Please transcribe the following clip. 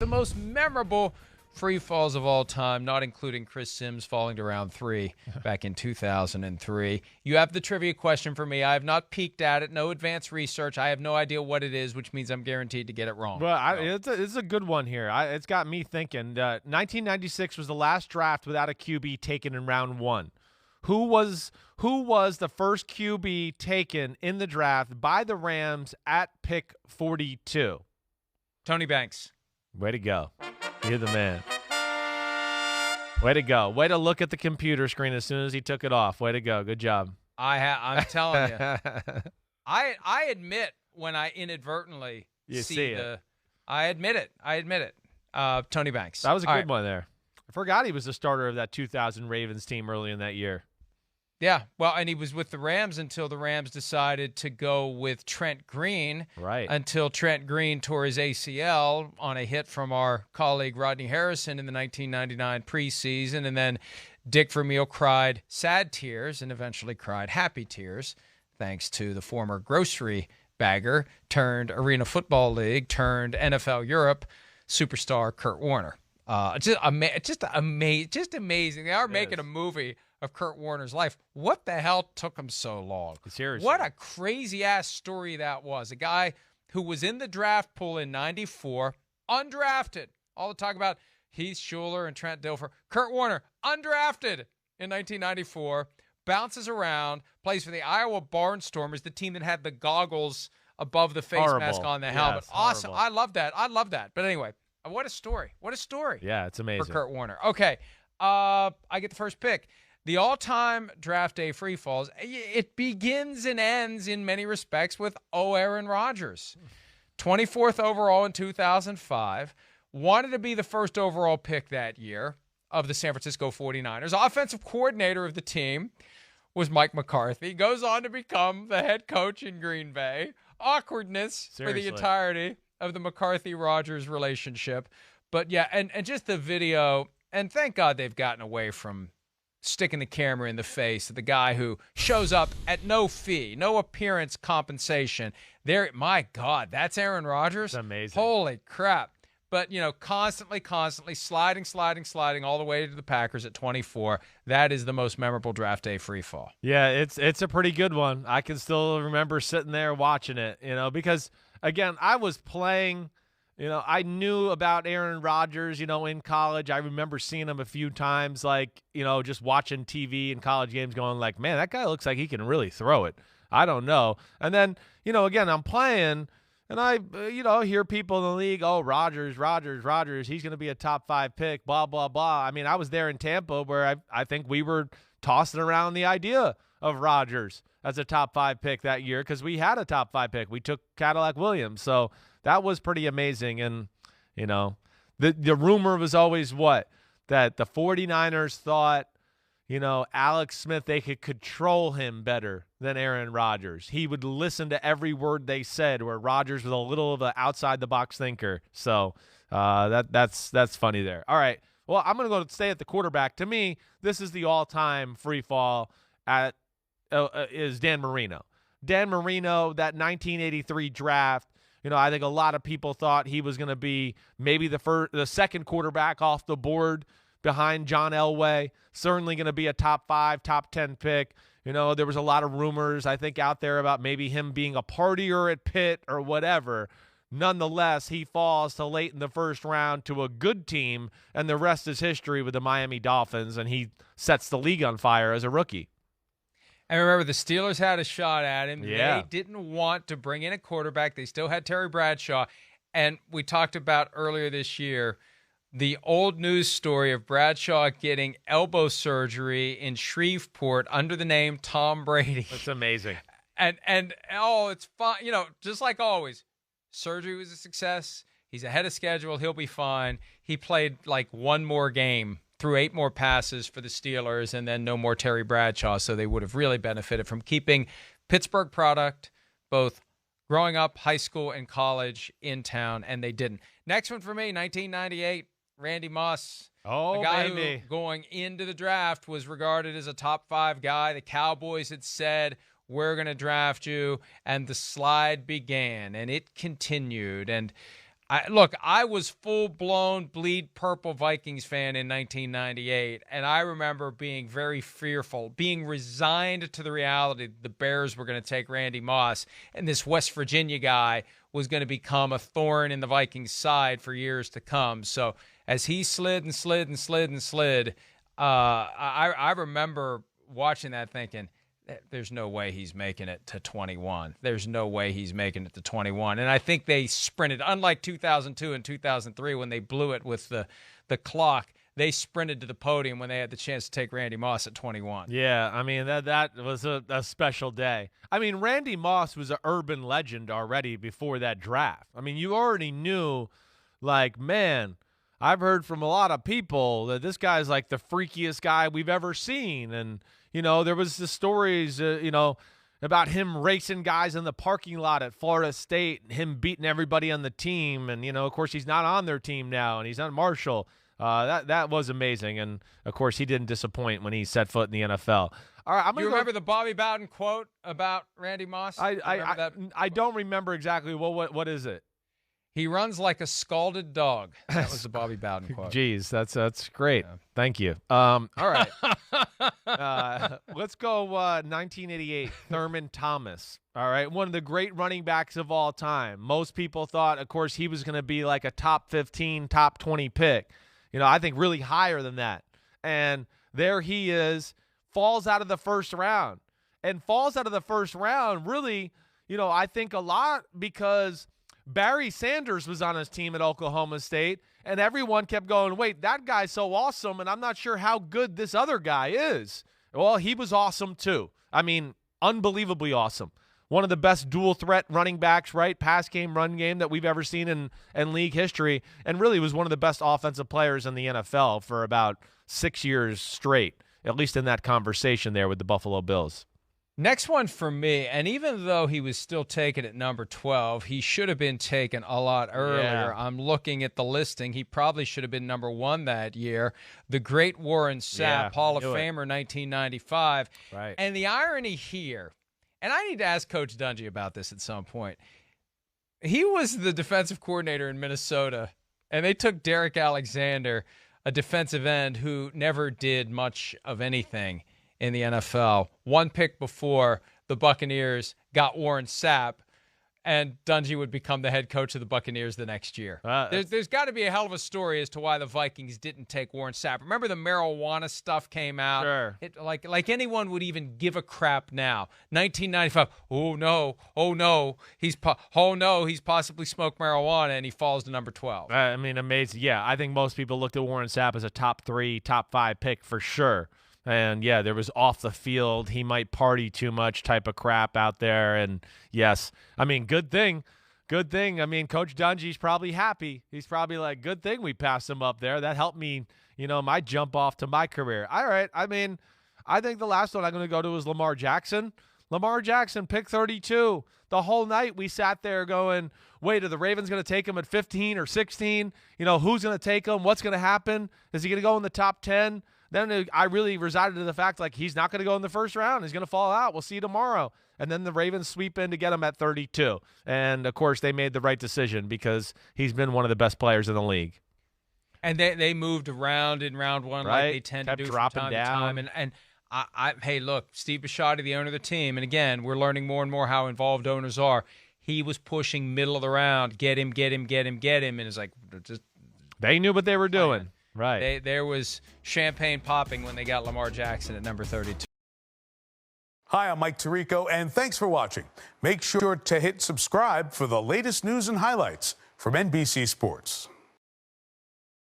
The most memorable free falls of all time, not including Chris Simms falling to round 3 back in 2003. You have the trivia question for me. I have not peeked at it. No advanced research. I have no idea what it is, which means I'm guaranteed to get it wrong. Well, it's a good one here. It's got me thinking. 1996 was the last draft without a QB taken in round 1. Who was the first QB taken in the draft by the Rams at pick 42? Tony Banks. Way to go. You're the man. Way to go. Way to look at the computer screen as soon as he took it off. Way to go. Good job. I'm telling you. I admit when I inadvertently see it. I admit it. Tony Banks. That was a good one there. I forgot he was the starter of that 2000 Ravens team early in that year. Yeah, well, and he was with the Rams until the Rams decided to go with Trent Green. Right. Until Trent Green tore his ACL on a hit from our colleague Rodney Harrison in the 1999 preseason. And then Dick Vermeil cried sad tears and eventually cried happy tears, thanks to the former grocery bagger turned Arena Football League turned NFL Europe superstar Kurt Warner. Just amazing. They are making a movie of Kurt Warner's life. What the hell took him so long? Seriously. What a crazy-ass story that was. A guy who was in the draft pool in 94, undrafted. All the talk about Heath Schuler and Trent Dilfer. Kurt Warner, undrafted in 1994, bounces around, plays for the Iowa Barnstormers, the team that had the goggles above the face mask on the helmet. Yes, awesome. horrible. I love that. But anyway, what a story. What a story. Yeah, it's amazing. For Kurt Warner. Okay, I get the first pick. The all-time draft day free falls, it begins and ends in many respects with Aaron Rodgers. 24th overall in 2005. Wanted to be the first overall pick that year of the San Francisco 49ers. Offensive coordinator of the team was Mike McCarthy. Goes on to become the head coach in Green Bay. Awkwardness for the entirety of the McCarthy-Rodgers relationship. But, yeah, and just the video, and thank God they've gotten away from sticking the camera in the face of the guy who shows up at no fee, no appearance compensation. My God, that's Aaron Rodgers? That's amazing. Holy crap. But, constantly sliding all the way to the Packers at 24. That is the most memorable draft day free fall. Yeah, it's a pretty good one. I can still remember sitting there watching it, because, again, I was playing – I knew about Aaron Rodgers, in college. I remember seeing him a few times, just watching TV and college games going like, man, that guy looks like he can really throw it. I don't know. And then, again, I'm playing and I, hear people in the league, oh, Rodgers, he's going to be a top 5 pick, blah, blah, blah. I mean, I was there in Tampa where I think we were tossing around the idea of Rodgers as a top 5 pick that year because we had a top 5 pick. We took Cadillac Williams. So that was pretty amazing. And, the rumor was always that the 49ers thought, Alex Smith, they could control him better than Aaron Rodgers. He would listen to every word they said, where Rodgers was a little of an outside-the-box thinker. So that's funny there. All right, well, I'm going to go stay at the quarterback. To me, this is the all-time free fall is Dan Marino. Dan Marino, that 1983 draft, I think a lot of people thought he was going to be maybe the second quarterback off the board behind John Elway, certainly going to be a top 5, top 10 pick. There was a lot of rumors, I think, out there about maybe him being a partier at Pitt or whatever. Nonetheless, he falls to late in the first round to a good team, and the rest is history with the Miami Dolphins, and he sets the league on fire as a rookie. And remember, the Steelers had a shot at him. Yeah. They didn't want to bring in a quarterback. They still had Terry Bradshaw. And we talked about earlier this year the old news story of Bradshaw getting elbow surgery in Shreveport under the name Tom Brady. That's amazing. And it's fine. Just like always, surgery was a success. He's ahead of schedule. He'll be fine. He played like one more game, threw 8 more passes for the Steelers, and then no more Terry Bradshaw, so they would have really benefited from keeping Pittsburgh product, both growing up, high school, and college in town, and they didn't. Next one for me, 1998, Randy Moss. Oh, a guy baby. who, going into the draft, was regarded as a top 5 guy. The Cowboys had said, we're going to draft you, and the slide began, and it continued, and I was full-blown bleed purple Vikings fan in 1998, and I remember being very fearful, being resigned to the reality that the Bears were going to take Randy Moss, and this West Virginia guy was going to become a thorn in the Vikings' side for years to come. So as he slid and slid and slid and slid, I remember watching that thinking, there's no way he's making it to 21. There's no way he's making it to 21. And I think they sprinted, unlike 2002 and 2003 when they blew it with the clock, they sprinted to the podium when they had the chance to take Randy Moss at 21. Yeah, I mean, that was a special day. I mean, Randy Moss was an urban legend already before that draft. I mean, you already knew, like, man, I've heard from a lot of people that this guy's like the freakiest guy we've ever seen. And, you know, there was the stories, about him racing guys in the parking lot at Florida State, and him beating everybody on the team. And, of course, he's not on their team now, and he's on Marshall. That was amazing. And, of course, he didn't disappoint when he set foot in the NFL. All right, You remember the Bobby Bowden quote about Randy Moss? I don't remember exactly. What is it? He runs like a scalded dog. That was the Bobby Bowden quote. Jeez, that's great. Yeah. Thank you. All right. Let's go 1988, Thurman Thomas. All right, one of the great running backs of all time. Most people thought, of course, he was going to be like a top 15, top 20 pick. I think really higher than that. And there he is, falls out of the first round. And falls out of the first round really, I think a lot because Barry Sanders was on his team at Oklahoma State, and everyone kept going, wait, that guy's so awesome, and I'm not sure how good this other guy is. Well, he was awesome too. I mean, unbelievably awesome. One of the best dual-threat running backs, right, pass game, run game that we've ever seen in league history, and really was one of the best offensive players in the NFL for about 6 years straight, at least in that conversation there with the Buffalo Bills. Next one for me, and even though he was still taken at number 12, he should have been taken a lot earlier. Yeah. I'm looking at the listing. He probably should have been number 1 that year. The great Warren Sapp, Hall of Famer, 1995. Right. And the irony here, and I need to ask Coach Dungy about this at some point. He was the defensive coordinator in Minnesota, and they took Derek Alexander, a defensive end who never did much of anything in the NFL. One pick before the Buccaneers got Warren Sapp, and Dungy would become the head coach of the Buccaneers the next year. There's got to be a hell of a story as to why the Vikings didn't take Warren Sapp. Remember the marijuana stuff came out? Sure. Like anyone would even give a crap now. 1995, oh no, he's possibly smoked marijuana, and he falls to number 12. I mean, amazing. Yeah, I think most people looked at Warren Sapp as a top 3, top 5 pick for sure. And, yeah, there was off the field, he might party too much type of crap out there. And, yes, I mean, good thing. I mean, Coach Dungy's probably happy. He's probably like, good thing we passed him up there. That helped me, my jump off to my career. All right, I mean, I think the last one I'm going to go to is Lamar Jackson. Lamar Jackson, pick 32. The whole night we sat there going, wait, are the Ravens going to take him at 15 or 16? Who's going to take him? What's going to happen? Is he going to go in the top 10? Then I really resided to the fact, like, he's not going to go in the first round. He's going to fall out. We'll see you tomorrow. And then the Ravens sweep in to get him at 32. And, of course, they made the right decision because he's been one of the best players in the league. And they moved around in round 1 right. Like they tend Kept to do dropping from time down. to time. And hey, look, Steve Bisciotti, the owner of the team, and, again, we're learning more and more how involved owners are. He was pushing middle of the round, get him. And it's like just they knew what they were doing. Right. There was champagne popping when they got Lamar Jackson at number 32. Hi, I'm Mike Tirico, and thanks for watching. Make sure to hit subscribe for the latest news and highlights from NBC Sports.